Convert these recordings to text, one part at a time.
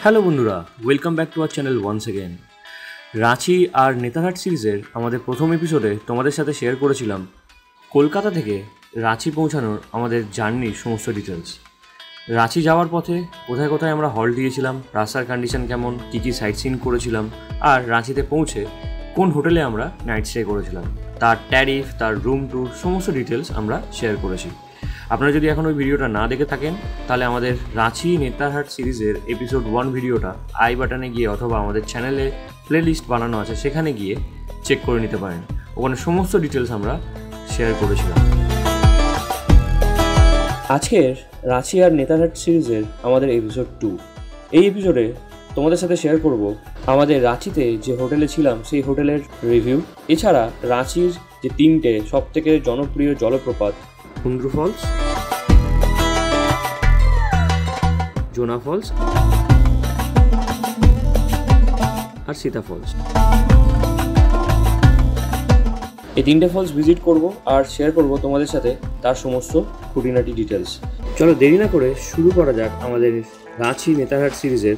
Hello বন্ধুরা, welcome back to our channel once again. Ranchi আর নেতারহাট সিরিজের আমাদের প্রথম এপিসোডে তোমাদের সাথে শেয়ার করেছিলাম কলকাতা থেকে রাঁচি পৌঁছানোর আমাদের জার্নির সমস্ত ডিটেলস। রাঁচি যাওয়ার পথে কোথায় কোথায় আমরা হল্ট দিয়েছিলাম, রাস্তার কন্ডিশন কেমন, কী কী সাইট সিন করেছিলাম, আর রাঁচিতে পৌঁছে কোন হোটেলে আমরা নাইট স্টে করেছিলাম, তার ট্যারিফ, তার রুম ট্যুর, সমস্ত ডিটেলস আমরা শেয়ার করেছি। আপনারা যদি এখন ওই ভিডিওটা না দেখে থাকেন তাহলে আমাদের রাঁচি নেতারহাট সিরিজের এপিসোড 1 ভিডিওটা আই বাটনে গিয়ে অথবা আমাদের চ্যানেলে প্লে লিস্ট বানানো আছে সেখানে গিয়ে চেক করে নিতে পারেন। ওখানে সমস্ত ডিটেলস আমরা শেয়ার করেছিলাম। আজকের রাঁচি আর নেতারহাট সিরিজের আমাদের এপিসোড 2। এই এপিসোডে তোমাদের সাথে শেয়ার করব আমাদের রাঁচিতে যে হোটেলে ছিলাম সেই হোটেলের রিভিউ, এছাড়া রাঁচির যে 3টে সবথেকে জনপ্রিয় জলপ্রপাত, হুন্দ্রু ফলস, জোনা ফলস আর সীতা ফলস, এই 3টে ফলস ভিজিট করব আর শেয়ার করব তোমাদের সাথে তার সমস্ত খুঁটিনাটি ডিটেলস। চলো দেরি না করে শুরু করা যাক আমাদের রাঁচি নেতারহাট সিরিজের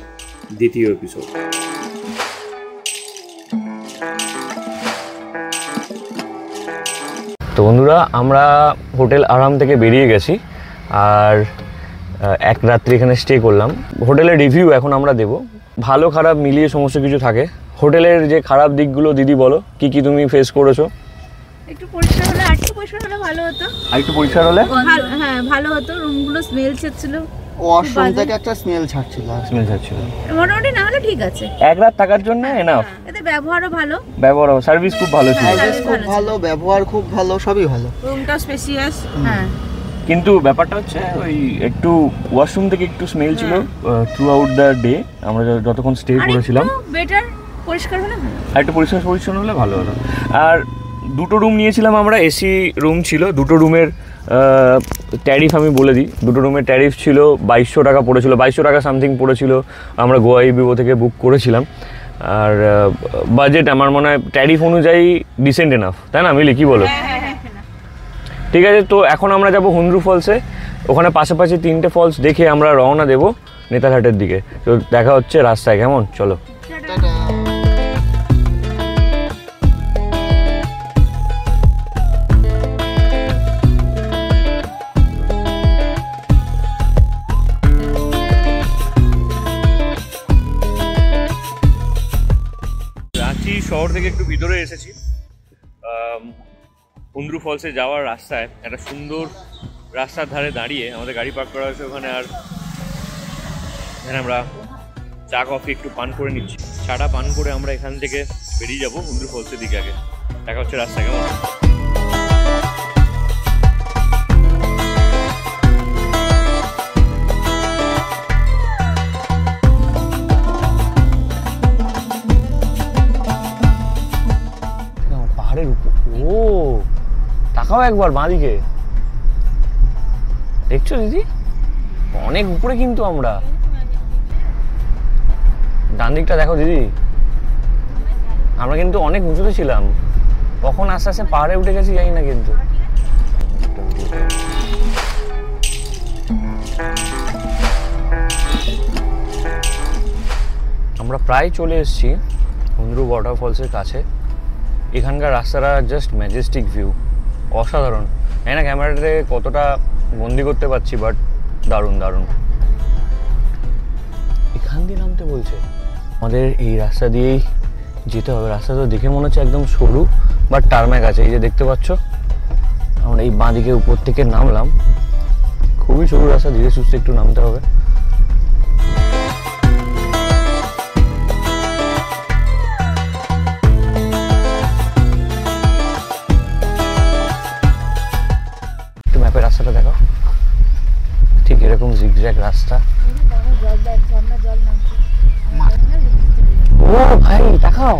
দ্বিতীয় এপিসোড। তো বন্ধুরা, আমরা হোটেল আরাম থেকে বেরিয়ে গেছি আর এক রাত্রি এখানে স্টে করলাম। হোটেলের রিভিউ এখন আমরা দেব, ভালো খারাপ মিলিয়ে সমস্ত কিছু থাকে। হোটেলের যে খারাপ দিকগুলো দিদি বলো, কি কি তুমি ফেস করেছো? একটু পরিষ্কার হলে, আরেকটু পরিষ্কার হলে ভালো হতো। আরেকটু পরিষ্কার হলে হ্যাঁ ভালো হতো। রুমগুলো স্মেল ছাড়ছিল, ওয়াশরুম থেকে একটা স্মেল ছাড়ছিল। মোটামুটি না হলে ঠিক আছে, এক রাত থাকার জন্য এনাফ। এতে ব্যবহারও ভালো, সার্ভিস খুব ভালো ছিল, খুব ভালো, ব্যবহার খুব ভালো, সবই ভালো। রুমটা স্পেসিয়াস। হ্যাঁ, কিন্তু ব্যাপারটা হচ্ছে ওই একটু ওয়াশরুম থেকে একটু স্মেল ছিল থ্রু আউট দ্য ডে। আমরা যতক্ষণ স্টে করেছিলাম বেটার পরিষ্কার হলে ভালো, আর একটু পরিষ্কার পরিচ্ছন্ন হলে ভালো হলো। আর 2টো রুম নিয়েছিলাম আমরা, এসি রুম ছিল। 2টো রুমের ট্যারিফ আমি বলে দিই। 2টো রুমের ট্যারিফ ছিল 2200 টাকা পড়েছিল, 2200 টাকা সামথিং পড়েছিল। আমরা গোয়া ইবিও থেকে বুক করেছিলাম। আর বাজেট আমার মনে হয় ট্যারিফ অনুযায়ী ডিসেন্ট এনাফ, তাই না মিলি, কি বলো? ঠিক আছে, তো এখন আমরা যাব হুন্দ্রু ফলসে। ওখানে পাশাপাশি 3টে ফলস দেখে আমরা রওনা দেব নেতারহাটের দিকে। তো দেখা হচ্ছে রাস্তায়, কেমন? চলো। রাঁচি শহর থেকে একটু ভিতরে এসেছি। হুন্দ্রু ফলসে যাওয়ার রাস্তায় একটা সুন্দর রাস্তার ধারে দাঁড়িয়ে আমাদের গাড়ি পার্ক করা হয়েছে ওখানে। আর এখানে আমরা চা কফি একটু পান করে নিচ্ছি। চাটা পান করে আমরা এখান থেকে বেরিয়ে যাবো হুন্দ্রু ফলসের দিকে। আগে দেখা হচ্ছে রাস্তায়, কেমন? পাহাড়ের উপর, ও তাকাও একবার বাঁদিকে, দেখছো দিদি? অনেক উপরে কিন্তু আমরা। ডান দিকটা দেখো দিদি, আমরা কিন্তু অনেক উঁচুতে ছিলাম। কখন আস্তে আস্তে পাহাড়ে উঠে গেছি জানি না। কিন্তু আমরা প্রায় চলে এসেছি হুন্দ্রু ওয়াটারফলসের কাছে। এখানকার রাস্তাটা জাস্ট ম্যাজেস্টিক ভিউ, অসাধারণ। জানি না ক্যামেরাতে কতটা বন্দি করতে পারছি, বাট দারুণ দারুণ। এখান দিয়ে নামতে বলছে, আমাদের এই রাস্তা দিয়েই যেতে হবে। রাস্তা তো দেখে মনে হচ্ছে একদম সরু, বাট টারম্যাক আছে। এই যে দেখতে পাচ্ছ, আমরা এই বাঁ দিকে উপর থেকে নামলাম। খুবই সরু রাস্তা, ধীরে সুস্থে একটু নামতে হবে। ম্যাপের রাস্তাটা দেখো, ঠিক এরকম জিগজ্যাগ রাস্তা। ও ভাই দেখাও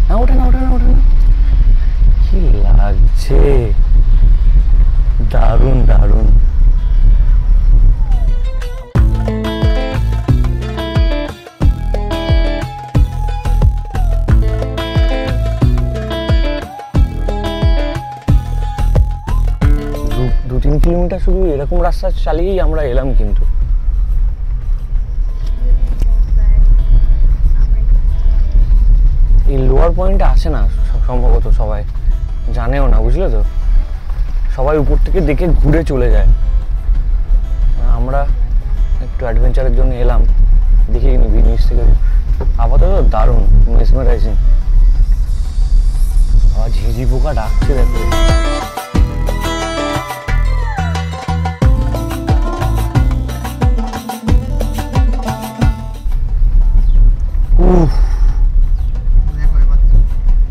না, ওঠে না, ওঠে না, ওঠে না। কি লাগছে, দারুণ দারুণ। দু 3 কিলোমিটার শুধু এরকম রাস্তা চালিয়েই আমরা এলাম। কিন্তু এই লোয়ার পয়েন্টে আসে না সম্ভবত, সবাই জানেও না, বুঝলে তো, সবাই উপর থেকে দেখে ঘুরে চলে যায়। আমরা একটু অ্যাডভেঞ্চারের জন্য এলাম, দেখে নিবি নিচ থেকে। আপাতত দারুণ, মেসমারাইজিং। আবার ঝিঝি পোকা ডাকছে দেখো।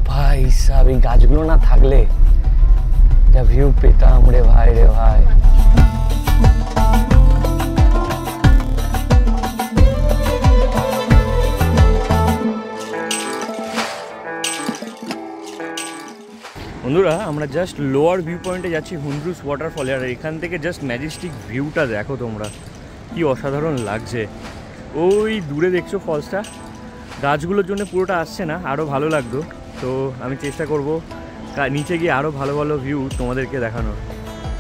ভাই সাহেব, এই গাছগুলো না থাকলে যা ভিউ পেতাম রে ভাই, রে ভাই। বন্ধুরা, আমরা জাস্ট লোয়ার ভিউ পয়েন্টে যাচ্ছি, হুন্ড্রুস ওয়াটারফলে। আর এখান থেকে জাস্ট ম্যাজেস্টিক ভিউটা দেখো তোমরা, কি অসাধারণ লাগছে। ওই দূরে দেখছো ফলসটা, গাছগুলোর জন্য পুরোটা আসছে না, আরও ভালো লাগতো। তো আমি চেষ্টা করব নিচে গিয়ে আরও ভালো ভালো ভিউ তোমাদেরকে দেখানোর।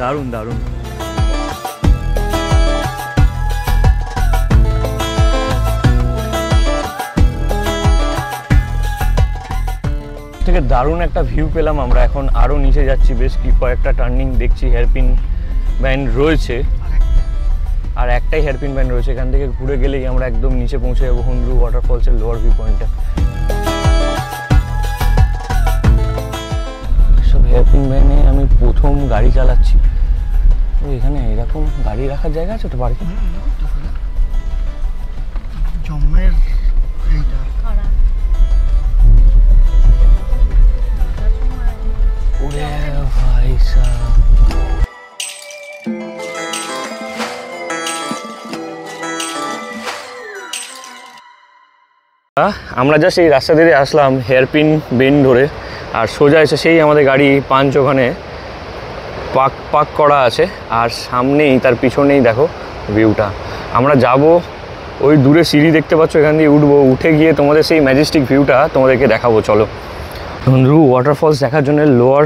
দারুণ দারুণ। থেকে দারুণ একটা ভিউ পেলাম আমরা। এখন আরও নিচে যাচ্ছি, বেশ কি কয়েকটা টার্নিং দেখছি, হেয়ারপিন ব্যান্ড রয়েছে, আর একটাই হেয়ারপিন ব্যান্ড রয়েছে। এখান থেকে ঘুরে গেলেই আমরা একদম নিচে পৌঁছে যাবো হুন্ড্রু ওয়াটারফলসের লোয়ার ভিউ পয়েন্টে। সব হেয়ারপিন ব্যান্ডে আমি প্রথম গাড়ি চালাচ্ছি। তো এখানে এরকম গাড়ি রাখার জায়গা আছে তো পার্কে? জম্মের এইটা ওরে ভাই সাহেব, আমরা জাস্ট এই রাস্তা দিয়ে আসলাম হেয়ারপিন বেন্ড ধরে, আর সোজা এসে সেই আমাদের গাড়ি পাঞ্চ ওখানে পার্ক করা আছে। আর সামনেই, তার পিছনেই দেখো ভিউটা। আমরা যাব, ওই দূরে সিঁড়ি দেখতে পাচ্ছ, এখান দিয়ে উঠবো, উঠে গিয়ে তোমাদের সেই ম্যাজেস্টিক ভিউটা তোমাদেরকে দেখাবো। চলো। হুন্ড্রু ওয়াটারফলস দেখার জন্য লোয়ার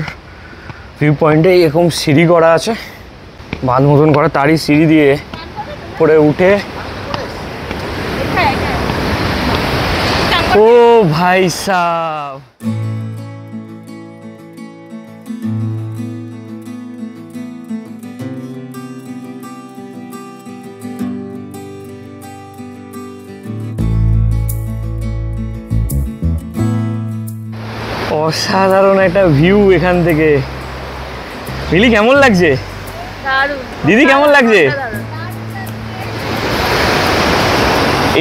ভিউ পয়েন্টে এরকম সিঁড়ি করা আছে, বাঁধ মতন করা, তারই সিঁড়ি দিয়ে পরে উঠে। ও ভাই সাহ, অসাধারণ একটা ভিউ এখান থেকে। মিলি, কেমন লাগছে? দিদি কেমন লাগছে?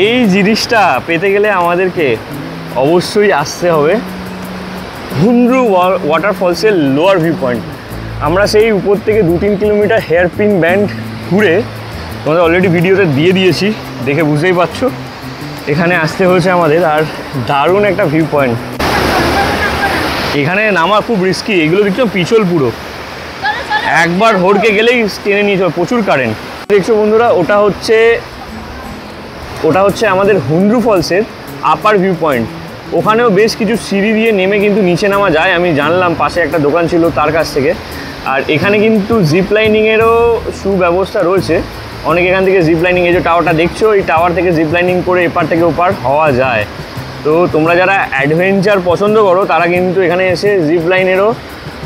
এই জিনিসটা পেতে গেলে আমাদেরকে অবশ্যই আসতে হবে হুন্ড্রু ওয়াটারফলসের লোয়ার ভিউ পয়েন্ট। আমরা সেই উপর থেকে 2-3 কিলোমিটার হেয়ারপিন ব্যান্ড ঘুরে তোমাদের অলরেডি ভিডিওতে দিয়ে দিয়েছি, দেখে বুঝতেই পারছো। এখানে আসতে হয়েছে আমাদের, আর দারুণ একটা ভিউ পয়েন্ট। এখানে নামা খুব রিস্কি, এগুলো দেখছো পিছল পুরো, একবার হড়কে গেলেই টেনে নিয়ে যাবে, প্রচুর কারেন্ট। দেখছো বন্ধুরা, ওটা হচ্ছে আমাদের হুন্ড্রু ফলসের আপার ভিউ পয়েন্ট। ওখানেও বেশ কিছু সিঁড়ি দিয়ে নেমে কিন্তু নিচে নামা যায়, আমি জানলাম, পাশে একটা দোকান ছিল তার কাছ থেকে। আর এখানে কিন্তু জিপ লাইনিংয়েরও সুব্যবস্থা রয়েছে। অনেক এখান থেকে জিপ লাইনিং, এই যে টাওয়ারটা দেখছো, এই টাওয়ার থেকে জিপ লাইনিং করে এপার থেকে ওপার হওয়া যায়। তো তোমরা যারা অ্যাডভেঞ্চার পছন্দ করো তারা কিন্তু এখানে এসে জিপ লাইনেরও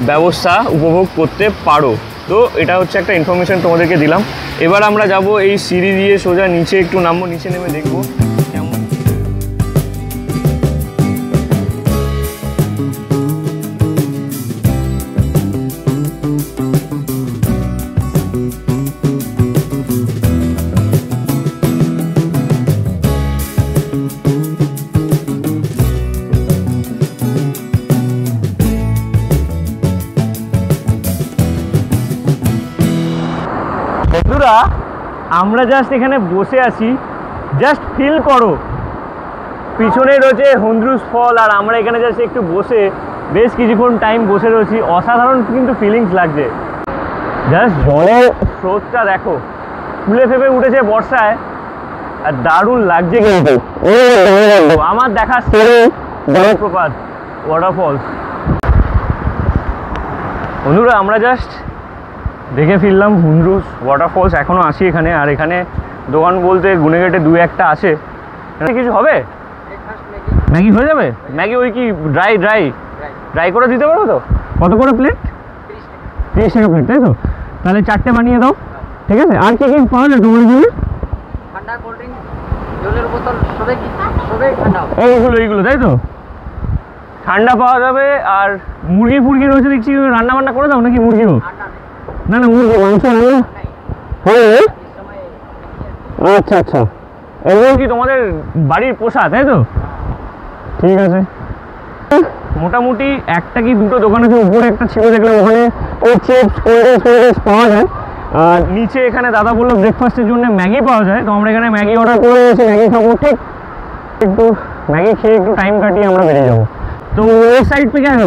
ব্যবস্থা উপভোগ করতে পারো। তো এটা হচ্ছে একটা ইনফরমেশন তোমাদেরকে দিলাম। এবার আমরা যাব এই সিঁড়ি দিয়ে সোজা নিচে, একটু নামবো, নিচে নেমে দেখবো কেমন। বন্ধুরা, আমরা জাস্ট এখানে বসে আছি, জাস্ট ফিল করো, পিছনে রয়েছে হুন্ড্রুস ফল, আর আমরা এখানে জাস্ট একটু বসে বেশ কিছুক্ষণ টাইম বসে রয়েছি। অসাধারণ কিন্তু ফিলিংস লাগছে। জাস্ট জলের স্রোতটা দেখো, ফুলে ফেপে উঠেছে বর্ষায়, আর দারুণ লাগছে কিন্তু। আমার দেখা জলপ্রপাত ওয়াটারফলস। বন্ধুরা, আমরা জাস্ট দেখে ফিরলাম হুন্ড্রুস ওয়াটারফলস। এখনও আসি এখানে, আর এখানে দোকান বলতে গুনেগেটে 2-1টা আছে। কিছু হবে? ম্যাগি হয়ে যাবে? ম্যাগি ওই কি ড্রাই করে দিতে পারো তো? কত করে প্লেট? 30 টাকা প্লেট, তাই তো? তাহলে 4টে বানিয়ে দাও, ঠিক আছে? আর কি কি পাওয়া যায় তোমার জন্য? ঠান্ডা কোল্ড ড্রিঙ্ক, জলের বোতল, সবই ঠান্ডা। এইগুলো তাই তো? ঠান্ডা পাওয়া যাবে। আর মুরগি রয়েছে দেখছি, রান্না বান্না করে দাও নাকি মুরগিও? না মুরগি মাংস রান্না হয়। আচ্ছা আচ্ছা, এগুলো কি তোমাদের বাড়ির পোষা, তাই তো? ঠিক আছে। মোটামুটি একটা কি দুটো দোকান আছে, উপরে একটা ছিল দেখলাম, ওখানে ওই চিপস কোল্ড ড্রিঙ্কস পাওয়া যায়। আর নিচে এখানে দাদা বললো ব্রেকফাস্টের জন্য ম্যাগি পাওয়া যায়, তো আমরা এখানে ম্যাগি অর্ডার করে নিয়েছি, ম্যাগি খাবো। ঠিক একটু ম্যাগি খেয়ে একটু টাইম কাটিয়ে আমরা বেরিয়ে যাবো। तो उस साइड पे क्या है,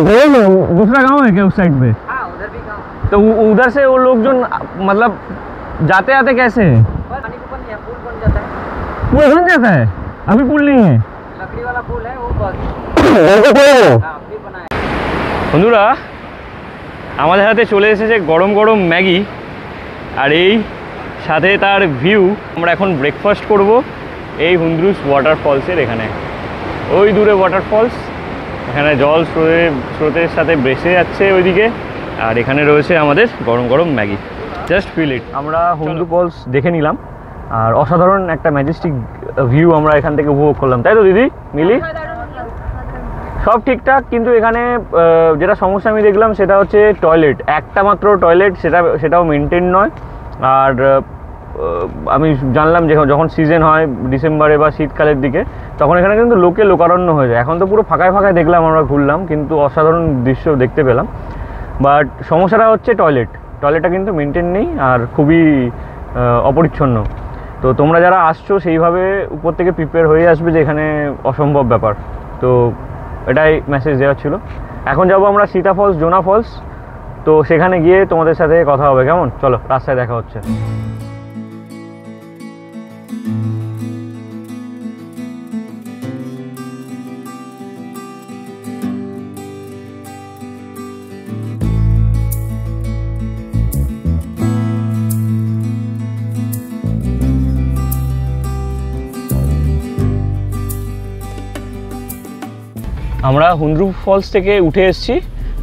दूसरा गांव है क्या उस साइड पे? हाँ, उधर भी गाँव। तो उधर से वो लोग जो मतलब जाते आते कैसे है? पानी को बन गया, पुल बन जाता है। पुल बन जाता है? अभी पुल नहीं है? लकड़ी वाला पुल है, वो बन फिर बनाया। বন্ধুরা, আমাদের হাতে চলে এসেছে গরম গরম ম্যাগি, আর এই সাথে তার ভিউ। আমরা এখন ব্রেকফাস্ট করব এই হুন্দ্রুস ওয়াটারফলসের এখানে। ওই দূরে ওয়াটারফলস, এখানে জল স্রোতের সাথে ভেসে যাচ্ছে ওইদিকে, আর এখানে রয়েছে আমাদের গরম গরম ম্যাগি। Just feel it. আমরা হুন্দ্রু ফলস দেখে নিলাম, আর অসাধারণ একটা ম্যাজেস্টিক ভিউ আমরা এখান থেকে উপভোগ করলাম, তাই তো দিদি মিলি? সব ঠিকঠাক, কিন্তু এখানে যেটা সমস্যা আমি দেখলাম সেটা হচ্ছে টয়লেট। একটা মাত্র টয়লেট, সেটাও মেনটেন নয়। আর আমি জানলাম যে যখন সিজন হয় ডিসেম্বরে বা শীতকালের দিকে, তখন এখানে কিন্তু লোকারণ্য হয়ে যায়। এখন তো পুরো ফাঁকায় দেখলাম, আমরা ঘুরলাম, কিন্তু অসাধারণ দৃশ্য দেখতে পেলাম। বাট সমস্যাটা হচ্ছে টয়লেটটা কিন্তু মেনটেন নেই, আর খুবই অপরিচ্ছন্ন। তো তোমরা যারা আসছো সেইভাবে উপর থেকে প্রিপেয়ার হয়ে আসবে যে এখানে অসম্ভব ব্যাপার। তো এটাই মেসেজ দেওয়া ছিল। এখন যাবো আমরা সীতা ফলস, জোনা ফলস। তো সেখানে গিয়ে তোমাদের সাথে কথা হবে, কেমন? চলো, রাস্তায় দেখা হচ্ছে। আমরা হুন্দ্রু ফলস থেকে উঠে এসেছি,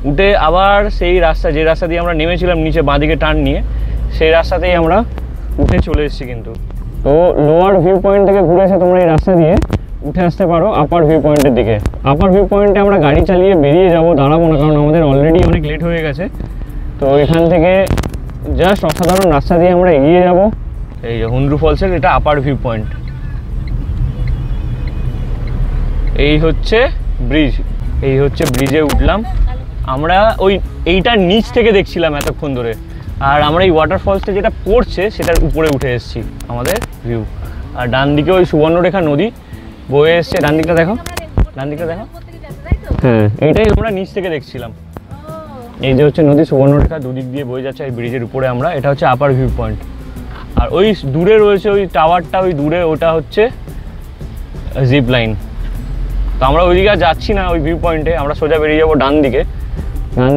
উঠে আবার সেই যে রাস্তা দিয়ে আমরা নেমেছিলাম নিচে বাঁদিকে টার্ন নিয়ে, সেই রাস্তাতেই আমরা উঠে চলে এসেছি। কিন্তু তো লোয়ার ভিউ পয়েন্ট থেকে ঘুরে এসে তোমরা এই রাস্তা দিয়ে উঠে আসতে পারো আপার ভিউ পয়েন্টের দিকে। আপার ভিউ পয়েন্টে আমরা গাড়ি চালিয়ে বেরিয়ে যাব, দাঁড়াবো না, কারণ আমাদের অলরেডি অনেক লেট হয়ে গেছে। তো এখান থেকে জাস্ট অসাধারণ রাস্তা দিয়ে আমরা এগিয়ে যাব। এই যে হুন্দ্রু ফলসের এটা আপার ভিউ পয়েন্ট। এই হচ্ছে ব্রিজ, ব্রিজে উঠলাম আমরা। এইটার নিচ থেকে দেখছিলাম এতক্ষণ ধরে, আর আমরা এই ওয়াটারফলসটা যেটা পড়ছে সেটার উপরে উঠে এসেছি, আমাদের ভিউ। আর ডান দিকে ওই সুবর্ণরেখা নদী বয়ে এসছে, ডান দিকটা দেখো। হ্যাঁ, এইটাই আমরা নিচ থেকে দেখছিলাম। এই যে হচ্ছে নদী, সুবর্ণরেখা দুদিক দিয়ে বয়ে যাচ্ছে এই ব্রিজের উপরে আমরা। এটা হচ্ছে আপার ভিউ পয়েন্ট। আর ওই দূরে রয়েছে ওই টাওয়ারটা, ওই দূরে, ওটা হচ্ছে জিপ লাইন। তো আমরা ওইদিকে আর যাচ্ছি না ওই ভিউ পয়েন্টে, আমরা সোজা বেরিয়ে যাবো ডান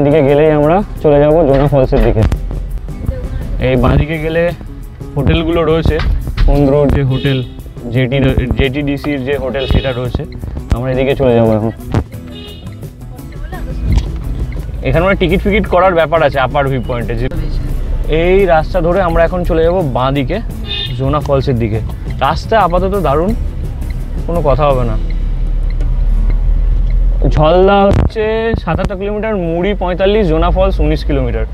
দিকে গেলেই আমরা চলে যাব জোনা ফলসের দিকে। এই বাঁদিকে গেলে হোটেলগুলো রয়েছে, সুন্দর যে হোটেল, জেটিডিসির যে হোটেল সেটা রয়েছে। আমরা এদিকে চলে যাবো এখন। এখানে আমরা টিকিট করার ব্যাপার আছে আপার ভিউ পয়েন্টে। এই রাস্তা ধরে আমরা এখন চলে যাব বাঁদিকে জোনা ফলসের দিকে। রাস্তা আপাতত দারুণ, কোনো কথা হবে না। ঝলদা হচ্ছে ৭৭ কিলোমিটার, মুড়ি ৪৫, জোনা ফলস ১৯ কিলোমিটার।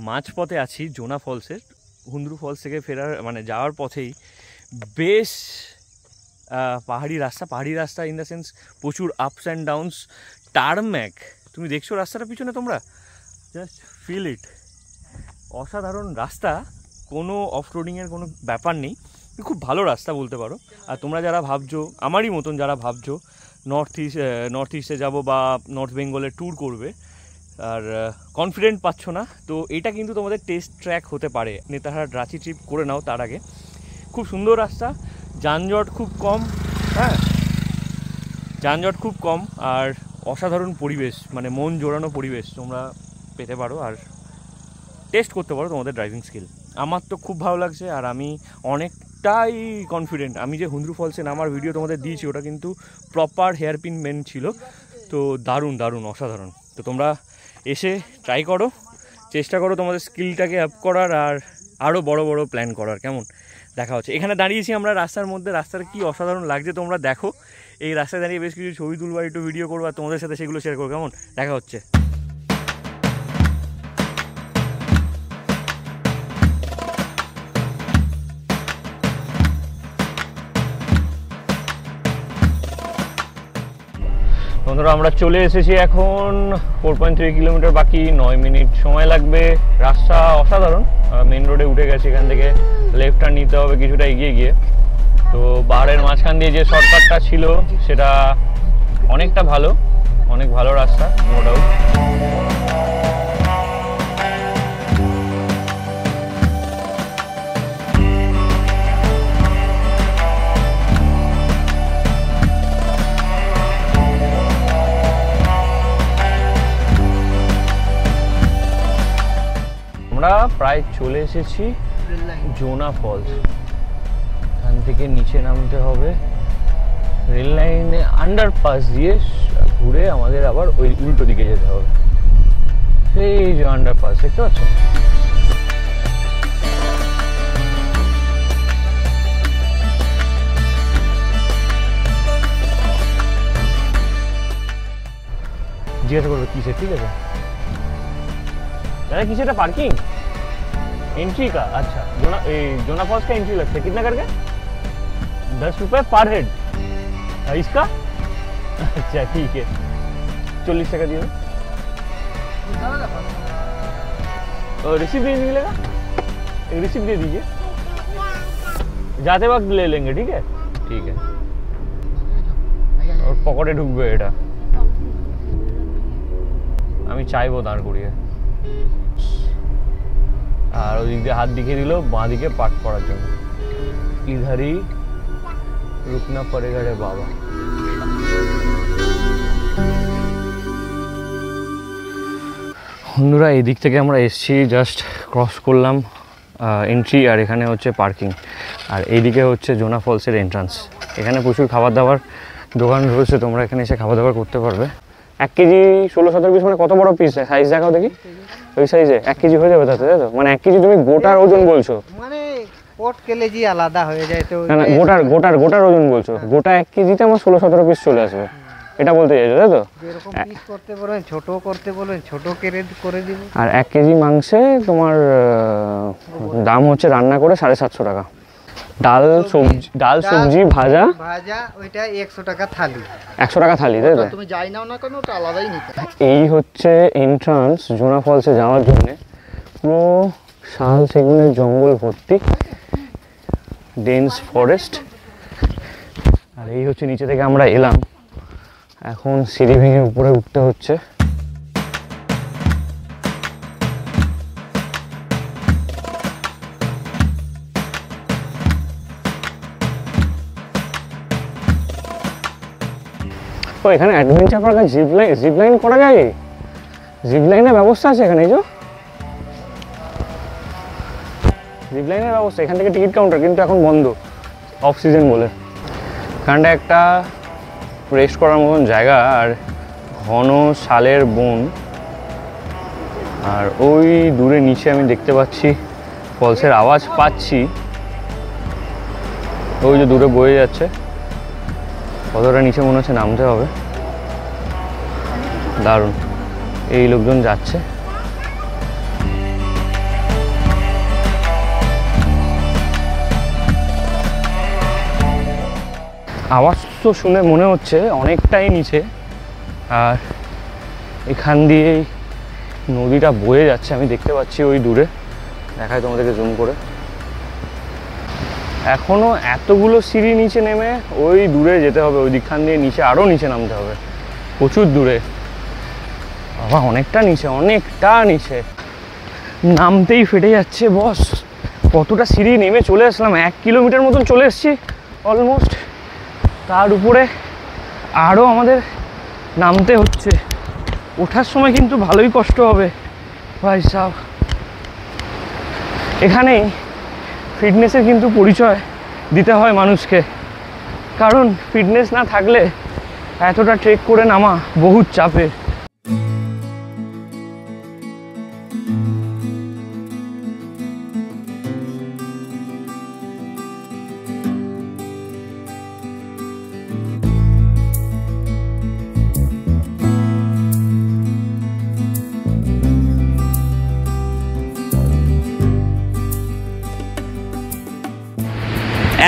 মাঝপথে আছি জোনা ফলসের। হুন্দ্রু ফলস থেকে ফেরার যাওয়ার পথেই বেশ পাহাড়ি রাস্তা ইন দ্য সেন্স প্রচুর আপস অ্যান্ড ডাউনস, টারম্যাক। তুমি দেখছো রাস্তাটা পিছনে, তোমরা জাস্ট ফিল ইট। অসাধারণ রাস্তা, কোনো অফ রোডিংয়ের কোনো ব্যাপার নেই। খুব ভালো রাস্তা বলতে পারো। আর তোমরা যারা ভাবছো, আমারই মতন যারা ভাবছো নর্থ ইস্টে যাবো বা নর্থ বেঙ্গলে ট্যুর করবে আর কনফিডেন্ট পাচ্ছ না, তো এটা কিন্তু তোমাদের টেস্ট ট্র্যাক হতে পারে। নেতারহাট রাঁচি ট্রিপ করে নাও তার আগে। খুব সুন্দর রাস্তা, যানজট খুব কম, হ্যাঁ যানজট খুব কম, আর অসাধারণ পরিবেশ, মানে মন জোড়ানো পরিবেশ তোমরা পেতে পারো আর টেস্ট করতে পারো তোমাদের ড্রাইভিং স্কিল। আমার তো খুব ভালো লাগছে আর আমি অনেকটাই কনফিডেন্ট। আমি যে হুন্দ্রু ফলসে নামার ভিডিও তোমাদের দিয়েছি ওটা কিন্তু প্রপার হেয়ারপিন মেন ছিল, তো দারুণ দারুণ অসাধারণ। তো তোমরা এসে ট্রাই করো, চেষ্টা করো তোমাদের স্কিলটাকে আপ করার আর আরও বড় বড় প্ল্যান করার। কেমন? দেখা হচ্ছে। এখানে দাঁড়িয়েছি আমরা রাস্তার মধ্যে, রাস্তাটা কি অসাধারণ লাগছে তোমরা দেখো। এই রাস্তায় দাঁড়িয়ে বেশ কিছু ছবি তুলবো, একটু ভিডিও করবো আর তোমাদের সাথে সেগুলো শেয়ার করবো। কেমন? দেখা হচ্ছে। বন্ধুরা আমরা চলে এসেছি এখন, 4.3 কিলোমিটার বাকি, 9 মিনিট সময় লাগবে। রাস্তা অসাধারণ, মেন রোডে উঠে গেছে, এখান থেকে লেফট টার্ন নিতে হবে কিছুটা এগিয়ে গিয়ে। তো পাহাড়ের মাঝখান দিয়ে যে শর্টকাটটা ছিল সেটা অনেকটা ভালো, অনেক ভালো রাস্তা, নো ডাউট। আমরা প্রায় চলে এসেছি জোনা ফলস। এখান থেকে নিচে নামতে হবে, রেল লাইনে আন্ডারপাস দিয়ে ঘুরে আমাদের আবার ওই উল্টো দিকে যেতে হবে। এই যে আন্ডারপাস দেখতে পাচ্ছ, জিজ্ঞাসা করবে কিসে, ঠিক আছে दादा किस पार्किंग एंट्री का? अच्छा जोना फॉल्स का एंट्री लगता है, कितना करके? 10 रुपए पर हेड। इसका अच्छा ठीक है, 40 टका दिए। रिसिप्ट नहीं मिलेगा? एक रिसिप्ट दे दीजिए, जाते वक्त ले लेंगे। ठीक है ठीक है। और पकड़े ढुकबे এটা আমি চাইবো দাঁড় করিয়ে, আর ওই দিক দিয়ে হাত দেখিয়ে দিল বাঁ দিকে পার্ক করার জন্য। ইধারই রুকনা পড়েগা রে বাবা। বন্ধুরা এই দিক থেকে আমরা এসছি, জাস্ট ক্রস করলাম এন্ট্রি, আর এখানে হচ্ছে পার্কিং, আর এইদিকে হচ্ছে জোনা ফলসের এন্ট্রান্স। এখানে প্রচুর খাবার দাবার দোকান রয়েছে, তোমরা এখানে এসে খাবার দাবার করতে পারবে। 1 কেজি 16-17 পিস, মানে কত বড় পিস? সাইজ দেখাও দেখি। ওই সাইজে 1 কেজি হয়ে যাবে তাতে, তাই তো? মানে 1 কেজি তুমি গোটার ওজন বলছো? মানে পট কেজি আলাদা হয়ে যায় তো। না গোটার ওজন বলছো? গোটা 1 কেজিতে আমার 16-17 পিস চলে আসবে, এটা বলতে চাইছো তাই তো? এরকম পিস করতে বলেন, ছোট করতে বলেন, ছোট করে দিব। আর 1 কেজি মাংসে তোমার দাম হচ্ছে রান্না করে 750 টাকা। ডাল সবজি ভাজা ওইটা 100 টাকা থালি। 100 টাকা থালি, তাই তো? তুমি যাই নাও না কেন, ওটা আলাদাই নিতে। এই হচ্ছে এন্ট্রান্স জোনা ফলসে যাওয়ার জন্য। পুরো শাল সেগুনের জঙ্গল ভর্তি, ডেন্স ফরেস্ট। আর এই হচ্ছে নিচে থেকে আমরা এলাম, এখন সিঁড়ি ভেঙে উপরে উঠতে হচ্ছে। ও এখানে অ্যাডভেঞ্চার পার্ক আছে, জিপ লাইন করা যায়? জিপ লাইনের ব্যবস্থা আছে এখানে? এই যে জিপ লাইনের ব্যবস্থা, এখান থেকে টিকিট কাউন্টার, কিন্তু এখন বন্ধ অফ সিজন বলে। এখানটা একটা রেস্ট করার মতন জায়গা, আর ঘন শালের বন, আর ওই দূরে নিচে আমি দেখতে পাচ্ছি ফলসের আওয়াজ পাচ্ছি, ওই যে দূরে বয়ে যাচ্ছে। কতটা নিচে মনে হচ্ছে নামতে হবে, দারুণ। এই লোকজন যাচ্ছে, আওয়াজ তো শুনে মনে হচ্ছে অনেকটাই নিচে, আর এখান দিয়েই নদীটা বয়ে যাচ্ছে, আমি দেখতে পাচ্ছি ওই দূরে। দেখায় তোমাদেরকে জুম করে, এখনও এতগুলো সিঁড়ি নিচে নেমে ওই দূরে যেতে হবে, ওই দিকখান দিয়ে নিচে আরও নিচে নামতে হবে, প্রচুর দূরে বাবা, অনেকটা নিচে নামতেই ফেটে যাচ্ছে বস। কতটা সিঁড়ি নেমে চলে আসলাম, 1 কিলোমিটার মতন চলে এসেছি অলমোস্ট। তার উপরে আরও আমাদের নামতে হচ্ছে, ওঠার সময় কিন্তু ভালোই কষ্ট হবে ভাই সাহেব। এখানেই ফিটনেসের কিন্তু পরিচয় দিতে হয় মানুষকে, কারণ ফিটনেস না থাকলে এতটা ট্রেক করে নামা বহুত চাপের।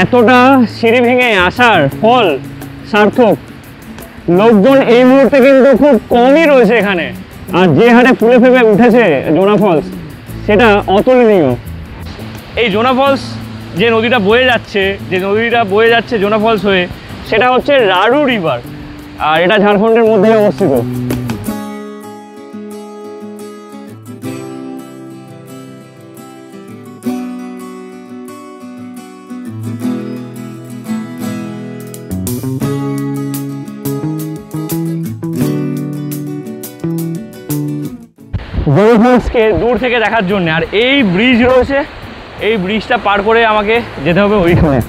এতটা সিঁড়ি ভেঙে আসার ফল সার্থক। লোকজন এই মুহূর্তে কিন্তু খুব কমই রয়েছে এখানে, আর যে হারে ফুলে ফেপে উঠেছে জোনা ফলস সেটা অতুলনীয়। এই জোনা ফলস যে নদীটা বয়ে যাচ্ছে জোনা ফলস হয়ে, সেটা হচ্ছে রাঢ়ু রিভার, আর এটা ঝাড়খণ্ডের মধ্যেই অবস্থিত। জোনা ফলসকে দূর থেকে দেখার জন্য, আর এই ব্রিজ রয়েছে, এই ব্রিজটা পার করে আমাকে যেতে হবে ওইখানে।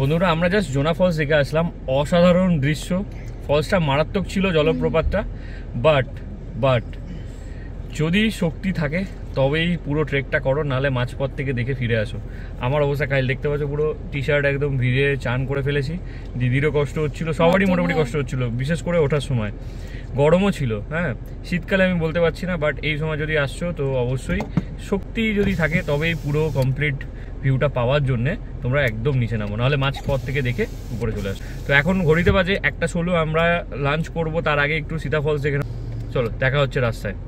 বন্ধুরা, আমরা জাস্ট জোনা ফলস দেখে আসলাম, অসাধারণ দৃশ্য। ফলসটা মারাত্মক ছিল, জলপ্রপাতটা, বাট যদি শক্তি থাকে তবেই পুরো ট্রেকটা করো, নাহলে মাঝপথ থেকে দেখে ফিরে আসো। আমার অবস্থা কাল দেখতে পাচ্ছ, পুরো টি শার্ট একদম ভিজে চান করে ফেলেছি। দিদিরও কষ্ট হচ্ছিল, সবারই মোটামুটি কষ্ট হচ্ছিল, বিশেষ করে ওঠার সময়। গরমও ছিল, হ্যাঁ, শীতকালে আমি বলতে পারছি না, বাট এই সময় যদি আসছো তো অবশ্যই শক্তি যদি থাকে তবেই পুরো কমপ্লিট ভিউটা পাওয়ার জন্যে তোমরা একদম নিচে নামো, নাহলে মাঝপথ থেকে দেখে উপরে চলে আসো। তো এখন ঘড়িতে বাজে 1:16, আমরা লাঞ্চ করব, তার আগে একটু সীতা ফলস দেখে নাও। চলো, দেখা হচ্ছে রাস্তায়।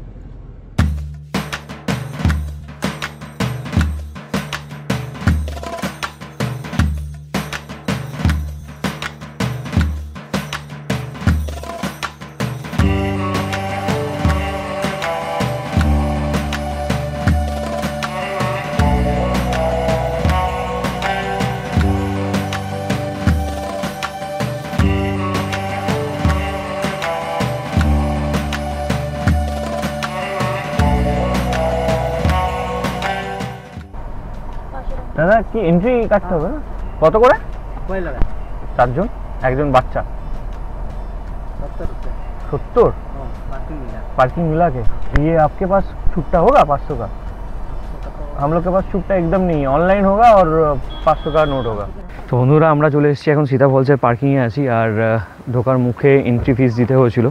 দাদা কি এন্ট্রি কাটতে হবে না? কত করে? 4 জন, একজন বাচ্চা 70। पार्किंग मिला के ये आपके पास छुट्टा होगा 500 का? हम लोग के पास छुट्टा एकदम नहीं है, ऑनलाइन होगा और 500 का नोट होगा। তো বন্ধুরা, আমরা চলে এসেছি এখন সীতা ফলসের পার্কিংয়ে আছি, আর ঢোকার মুখে এন্ট্রি ফিস দিতে হয়েছিল।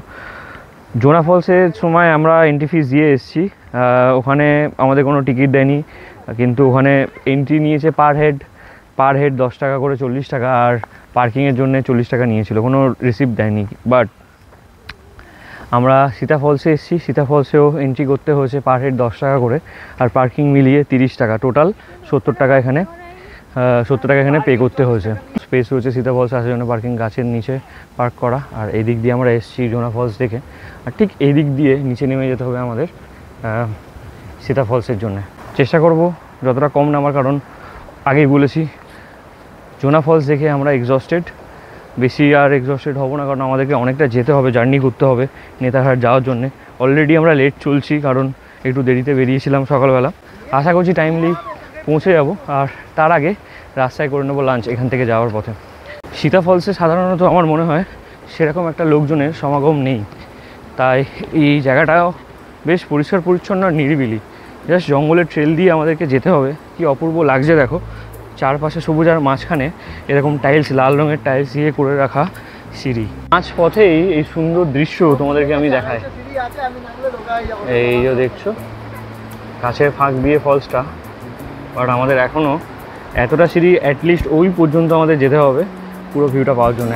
জোনা ফলসের সময় আমরা এন্ট্রি ফিস দিয়ে এসেছি, ওখানে আমাদের কোনো টিকিট দেয়নি, কিন্তু ওখানে এন্ট্রি নিয়েছে পার হেড 10 টাকা করে, 40 টাকা, আর পার্কিংয়ের জন্য 40 টাকা নিয়েছিল, কোনো রিসিপ্ট দেয়নি। বাট আমরা সীতা ফলসে এসেছি, সীতা ফলসেও এন্ট্রি করতে হয়েছে পার হেড 10 টাকা করে, আর পার্কিং মিলিয়ে 30 টাকা, টোটাল 70 টাকা এখানে 70 টাকা এখানে পে করতে হয়েছে। স্পেস রয়েছে সীতা ফলস আসার জন্য, পার্কিং গাছের নিচে পার্ক করা। আর এই দিক দিয়ে আমরা এসেছি জোনা ফলস দেখে, আর ঠিক এই দিক দিয়ে নিচে নেমে যেতে হবে আমাদের সীতা ফলসের জন্য। চেষ্টা করব যতটা কম নামার, কারণ আগেই বলেছি জোনা ফলস দেখে আমরা এক্সস্টেড, বেশি আর এক্সস্টেড হব না, কারণ আমাদেরকে অনেকটা যেতে হবে, জার্নি করতে হবে নেতারহাট যাওয়ার জন্যে। অলরেডি আমরা লেট চলছি, কারণ একটু দেরিতে বেরিয়েছিলাম সকালবেলা। আশা করছি টাইমলি পৌঁছে যাব, আর তার আগে রাস্তায় করে নেবো লাঞ্চ এখান থেকে যাওয়ার পথে। সীতা ফলসে সাধারণত আমার মনে হয় সেরকম একটা লোকজনের সমাগম নেই, তাই এই জায়গাটাও বেশ পরিষ্কার পরিচ্ছন্ন, নিরিবিলি। জাস্ট জঙ্গলের ট্রেল দিয়ে আমাদেরকে যেতে হবে। কি অপূর্ব লাগছে দেখো, চারপাশে সবুজ, আর মাঝখানে এরকম টাইলস, লাল রঙের টাইলস দিয়ে করে রাখা সিঁড়ি। মাঝ পথেই এই সুন্দর দৃশ্য তোমাদেরকে আমি দেখাই। এই যে দেখছো গাছের ফাঁক দিয়ে ফলসটা, বাট আমাদের এখনও এতটা সিঁড়ি অ্যাটলিস্ট ওই পর্যন্ত আমাদের যেতে হবে পুরো ভিউটা পাওয়ার জন্য।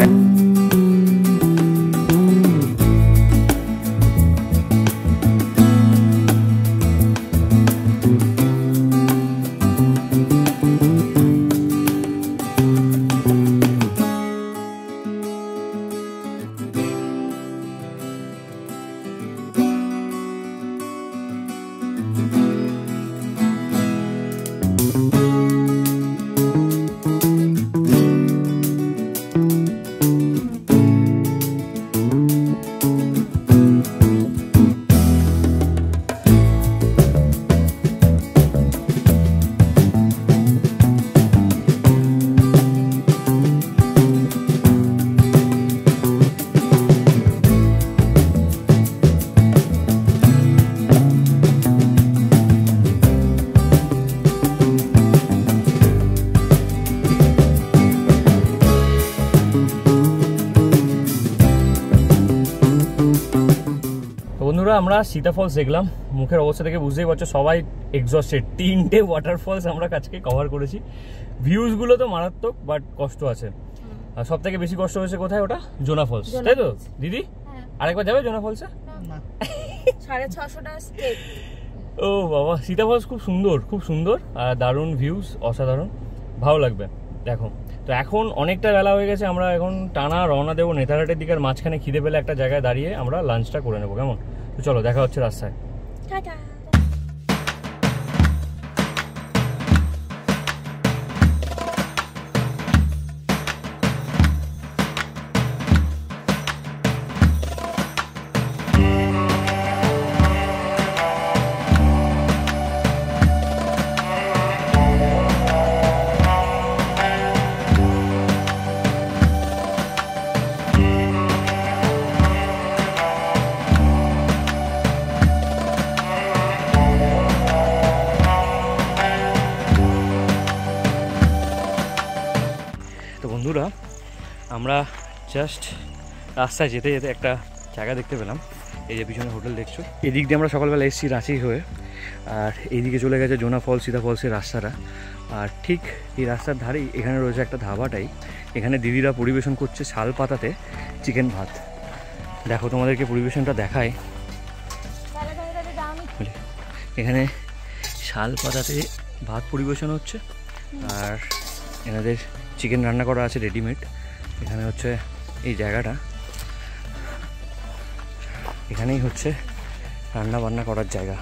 বন্ধুরা আমরা সীতা ফলস দেখলাম, মুখের অবস্থা থেকে বুঝতেই পারছো সবাই এক্সস্টেড। 3টে ওয়াটারফলস আমরা আজকে কভার করেছি। ভিউজগুলো তো মারাত্মক, বাট কষ্ট আছে। আর সব থেকে বেশি কষ্ট হয়েছে কোথায়? ওটা জোনা ফলস, তাই তো দিদি? আরেকবার যাবে জোনা ফলসে? 650টা স্টেপ। ও বাবা, সীতা ফলস খুব সুন্দর, খুব সুন্দর আর দারুণ ভিউজ, অসাধারণ, ভালো লাগবে। দেখো তো এখন অনেকটা বেলা হয়ে গেছে, আমরা এখন টানা রওনা দেবো নেতারহাটের দিকে। মাঝখানে খিদে পেলে একটা জায়গায় দাঁড়িয়ে আমরা লাঞ্চটা করে নেবো, কেমন? তো চলো দেখা হচ্ছে রাস্তায়। টাটা। বন্ধুরা আমরা জাস্ট রাস্তায় যেতে যেতে একটা জায়গা দেখতে পেলাম। এই যে পিছনে হোটেল দেখছো, এদিক দিয়ে আমরা সকালবেলা এসেছি রাঁচি হয়ে, আর এইদিকে চলে গেছে জোনা ফলস, সীতা ফলসের রাস্তাটা। আর ঠিক এই রাস্তার ধারেই এখানে রয়েছে একটা ধাবাটাই, এখানে দিদিরা পরিবেশন করছে শাল পাতাতে চিকেন ভাত। দেখো তোমাদেরকে পরিবেশনটা দেখায়। এখানে শাল পাতাতে ভাত পরিবেশন হচ্ছে, আর এনাদের চিকেন রান্না করা আছে রেডিমেড। এখানে হচ্ছে এই জায়গাটা, এখানেই হচ্ছে রান্না বান্না করার জায়গা।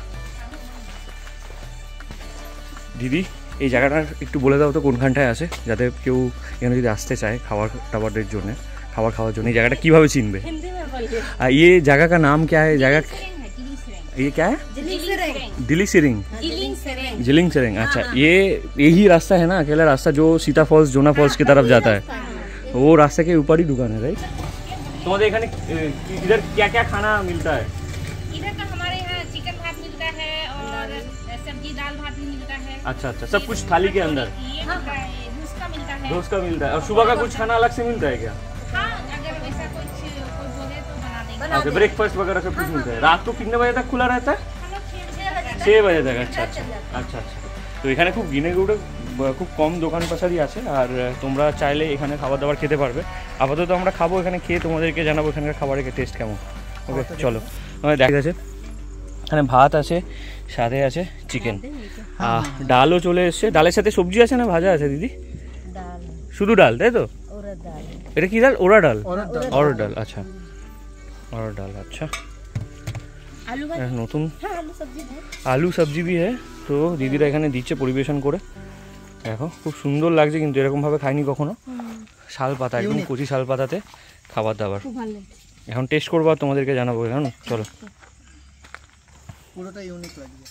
দিদি এই জায়গাটার একটু বলে দাও তো কোনখানটায় আছে, যাতে কেউ এখানে যদি আসতে চায় খাবার টাবারের জন্য, খাবার খাওয়ার জন্য এই জায়গাটা কীভাবে চিনবে? আর ये जगह का नाम क्या है? जगह ये क्या है? दिल्ली सिरिंग। जिलिंग सिरिंग, अच्छा। ये यही रास्ता है ना, अकेला रास्ता जो सीता फॉल्स जोना फॉल्स की तरफ जाता है, वो रास्ते के ऊपर ही दुकान है, राइट? तुम्हारे एखाने इधर क्या क्या खाना मिलता है? इधर का हमारे यहाँ चिकन भात मिलता है और सब्जी दाल भात भी मिलता है। अच्छा अच्छा, सब कुछ थाली के अंदर? ये मिलता है, डोसा मिलता है। डोसा मिलता है। और सुबह का कुछ खाना अलग से मिलता है क्या? हाँ, अगर वैसा कुछ कोई बोले तो बना देंगे। अच्छा, ब्रेकफास्ट वगैरह सब कुछ मिलता है। रात को कितने बजे तक खुला रहता है? 6 बजे तक। अच्छा अच्छा अच्छा अच्छा। তো এখানে খুব গিনে গুড়ে খুব কম দোকান পাশারি আছে, আর তোমরা চাইলে এখানে খাবার দাবার খেতে পারবে। আপাতত আমরা খাবো, এখানে খেয়ে তোমাদেরকে জানাবো এখানকার খাবারের টেস্ট কেমন। ওকে চলো, আমাদের দেখা গেছে এখানে ভাত আছে, সাথে আছে চিকেন, ডালও চলে এসছে। ডালের সাথে সবজি আছে না ভাজা আছে দিদি? শুধু ডাল, তাই তো? এটা কি ডাল? ওরা ডাল? অরহর ডাল, আচ্ছা অরহর ডাল, अच्छा। নতুন আলু সবজি भी है। তো দিদিরা এখানে দিচ্ছে পরিবেশন করে, দেখো খুব সুন্দর লাগছে, কিন্তু এরকমভাবে খাইনি কখনো। শাল পাতা, একদম কচি শাল পাতাতে খাবার দাবার। এখন টেস্ট করবো আর তোমাদেরকে জানাবো, এখন চলো। পুরোটা ইউনিক লাগবে।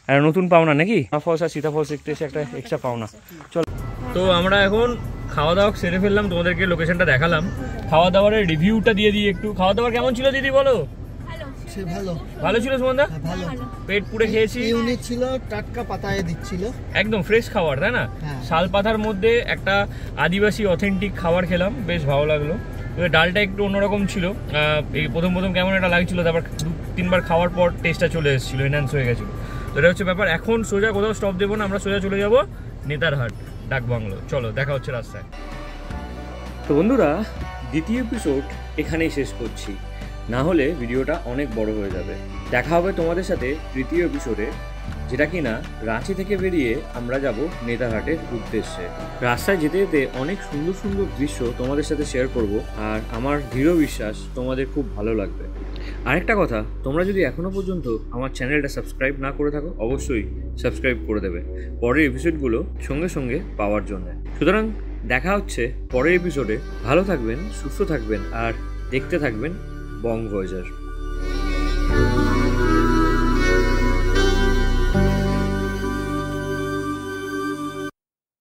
আর নতুন পাওনা নাকি? ফলস আর সীতা ফলস দেখতে এসে একটা এক্সট্রা পাওনা। চলো, তো আমরা এখন খাওয়া দাওয়া সেরে ফেললাম, তোমাদেরকে লোকেশনটা দেখালাম। খাওয়া দাওয়ারের রিভিউটা দিয়ে দিই একটু। খাওয়া দাওয়ার কেমন ছিল দিদি বলো? ভালো ভালো ছিল সুমনদা? ভালো, পেট পুড়ে খেয়েছি। ইউনিক ছিল, টাটকা পাতায় দিচ্ছিল, একদম ফ্রেশ খাবার, তাই না? শাল পাতার মধ্যে একটা আদিবাসী অথেন্টিক খাবার খেলাম, বেশ ভালো লাগলো। ডালটা একটু অন্যরকম ছিল। এই প্রথম কেমন একটা লাগছিল, তারপর 2-3 বার খাওয়ার পর টেস্টটা চলে এসেছিলো, এনহ্যান্স হয়ে গেছিলো। তো এটা হচ্ছে ব্যাপার। এখন সোজা কোথাও স্টপ দেবো না, আমরা সোজা চলে যাব নেতারহাট ডাকবাংলো। চলো দেখা হচ্ছে রাস্তায়। তো বন্ধুরা, দ্বিতীয় এপিসোড এখানেই শেষ করছি, না হলে ভিডিওটা অনেক বড় হয়ে যাবে। দেখা হবে তোমাদের সাথে তৃতীয় এপিসোডে, যেটা কিনা রাঁচি থেকে বেরিয়ে আমরা যাব নেতারহাটের উদ্দেশ্যে। রাস্তায় যেতে যেতে অনেক সুন্দর সুন্দর দৃশ্য তোমাদের সাথে শেয়ার করব, আর আমার দৃঢ় বিশ্বাস তোমাদের খুব ভালো লাগবে। আরেকটা কথা, তোমরা যদি এখনও পর্যন্ত আমার চ্যানেলটা সাবস্ক্রাইব না করে থাকো, অবশ্যই সাবস্ক্রাইব করে দেবে পরের এপিসোডগুলো সঙ্গে সঙ্গে পাওয়ার জন্য। সুতরাং দেখা হচ্ছে পরের এপিসোডে। ভালো থাকবেন, সুস্থ থাকবেন, আর দেখতে থাকবেন বং ভয়েজার।